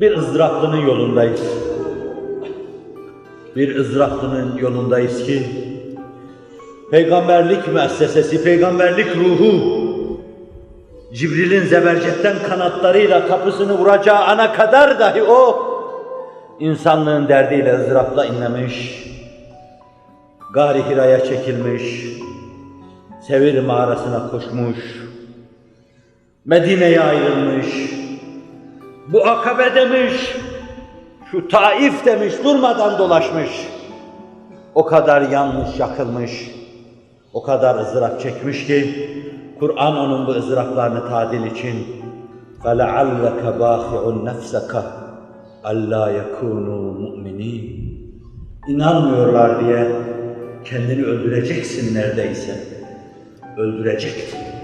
Bir ızdıraplının yolundayız. Bir ızdıraplının yolundayız ki peygamberlik müessesesi, peygamberlik ruhu Cibril'in zebercetten kanatlarıyla kapısını vuracağı ana kadar dahi o insanlığın derdiyle ızdırapla inlemiş, Gâr-ı Hira'ya çekilmiş, Sevir mağarasına koşmuş, Medine'ye ayrılmış, bu Akabe demiş, şu Taif demiş, durmadan dolaşmış. O kadar yanmış, yakılmış, o kadar ızdırap çekmiş ki Kur'an onun bu ızdıraplarını tadil için فَلَعَلَّكَ بَاخِعُ نَفْسَكَ أَلَّا يَكُونُوا مُؤْمِنِينَ İnanmıyorlar diye kendini öldüreceksin neredeyse. Öldürecektin.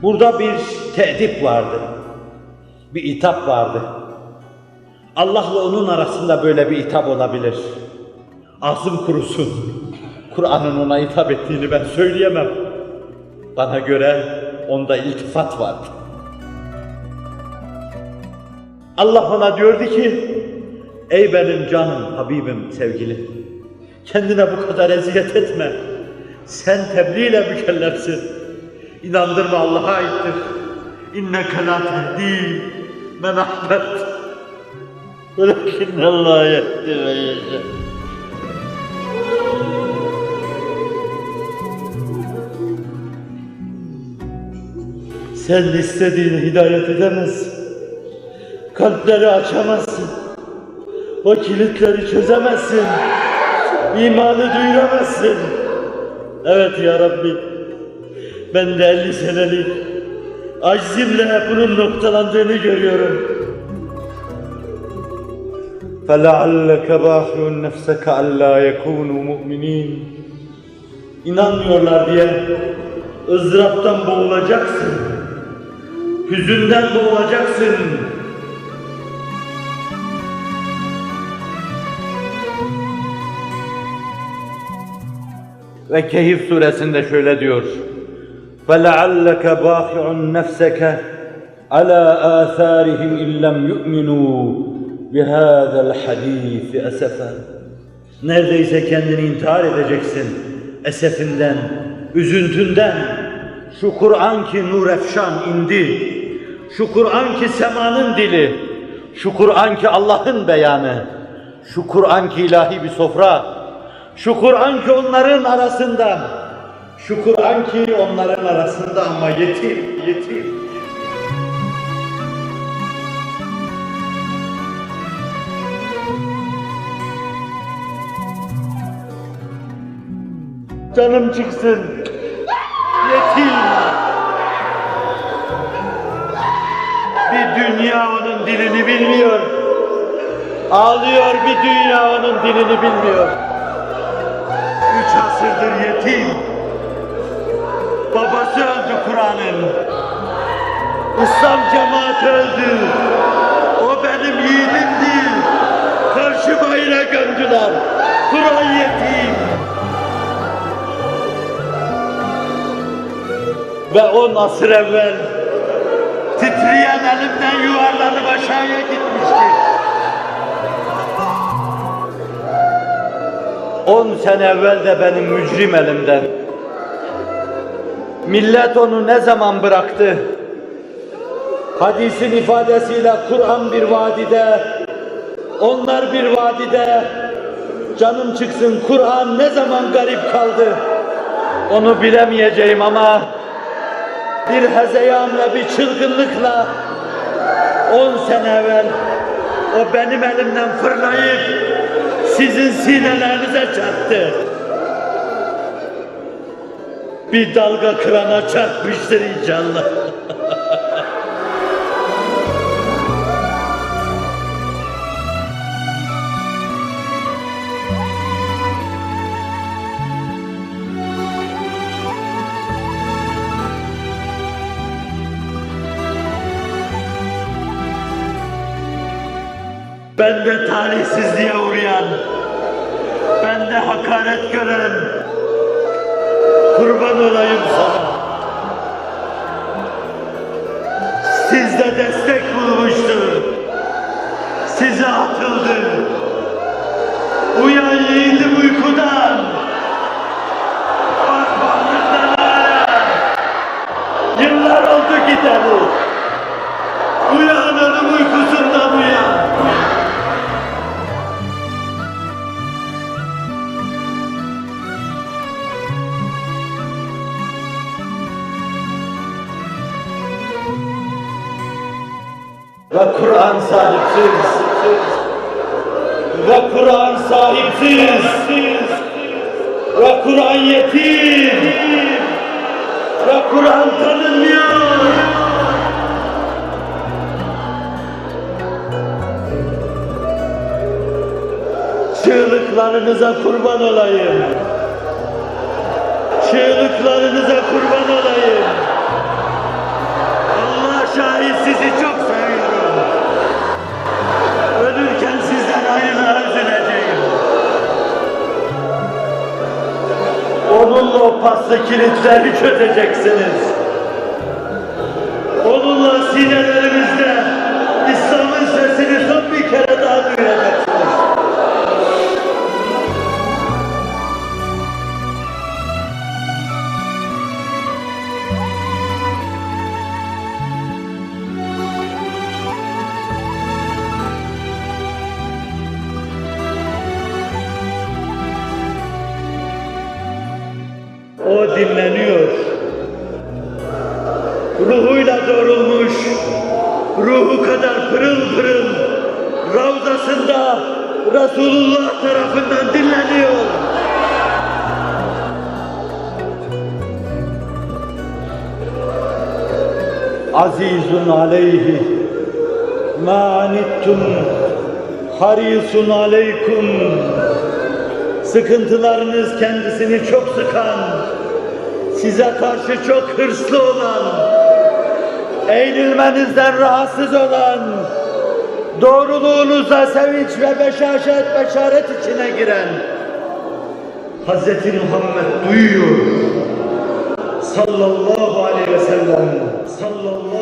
Burada bir te'dip vardı, bir itap vardı. Allah'la onun arasında böyle bir itap olabilir. Ağzım kurusun, Kur'an'ın ona hitap ettiğini ben söyleyemem. Bana göre onda iltifat vardı. Allah ona diyordu ki, ey benim canım, Habibim, sevgilim, kendine bu kadar eziyet etme. Sen tebliğ ile mükellefsin. İnandırma, Allah'a aittir. İnneke lâ tehdî men ahbebt. Velakinnallâhe yehdi ve yeşâ. Sen istediğini hidayet edemezsin. Kalpleri açamazsın. O kilitleri çözemezsin. İmanı duyuramazsın. Evet ya Rabbi. Ben de 50 senelik aczimle bunun noktalandığını görüyorum. فَلَعَلَّكَ بَاخِعُ نَفْسَكَ أَلَّا يَكُونُوا مُؤْمِنِينَ İnanmıyorlar diye ızdıraptan boğulacaksın. Hüzünden boğulacaksın. Ve Kehf suresinde şöyle diyor: فَلَعَلَّكَ بَاخِعُ نَفْسَكَ عَلَى آثَارِهِمْ اِنْ لَمْ يُؤْمِنُوا بِهَذَا الْحَد۪يثِ أَسَفًا Neredeyse kendini intihar edeceksin esefinden, üzüntünden. Şu Kur'an ki nur efşan indi, şu Kur'an ki semanın dili, şu Kur'an ki Allah'ın beyanı, şu Kur'an ki ilahi bir sofra, şu Kur'an ki onların arasında, şu Kur'an ki onların arasında ama yetim, yetim. Canım çıksın, yetim. Bir dünya onun dilini bilmiyor. Ağlıyor, bir dünya onun dilini bilmiyor. 3 asırdır yetim. Babası öldü Kur'an'ın. İslam cemaati öldü. O benim yiğidimdi. Karşı bayrağa gömdüler. Kur'an yetim. Ve 10 asır evvel titreyen elimden yuvarlanıp aşağıya gitmişti. 10 sene evvel de benim mücrim elimden. Millet onu ne zaman bıraktı? Hadisin ifadesiyle Kur'an bir vadide, onlar bir vadide. Canım çıksın, Kur'an ne zaman garip kaldı? Onu bilemeyeceğim ama bir hezeyanla, bir çılgınlıkla 10 sene evvel o benim elimden fırlayıp sizin sinelerinize çarptı. Bir dalga kırana çarpmıştır inşallah. bende talihsizliğe uğrayan, bende hakaret gören, kurban olayım sana. Sizde destek bulmuştu, size atıldı. Uyan yiğidim uykudan, bak bağrından hala, yıllar oldu gideli. Uyan onun uykusundan uyan. Ve Kur'an sahipsiz, ve Kur'an sahipsiz, ve Kur'an yetim, ve Kur'an tanınmıyor. Çığlıklarınıza kurban olayım. Çığlıklarınıza kurban olayım. Allah şahit sizi çok seviyorum. Ölürken sizden ayrılığa üzüleceğim. Onunla o paslı kilitleri çözeceksiniz. Onunla sinelerimizde İslam'ın sesini son bir kere daha duyacaksınız. O dinleniyor. Ruhuyla doğrulmuş, ruhu kadar pırıl pırıl, Ravzasında Resulullah tarafından dinleniyor. Azizun aleyhi ma anittum harisun aleykum. Sıkıntılarınız kendisini çok sıkan, size karşı çok hırslı olan, eğilmenizden rahatsız olan, doğruluğunuza sevinç ve beşaret içine giren Hz. Muhammed duyuyor. Sallallahu aleyhi ve sellem. Sallallahu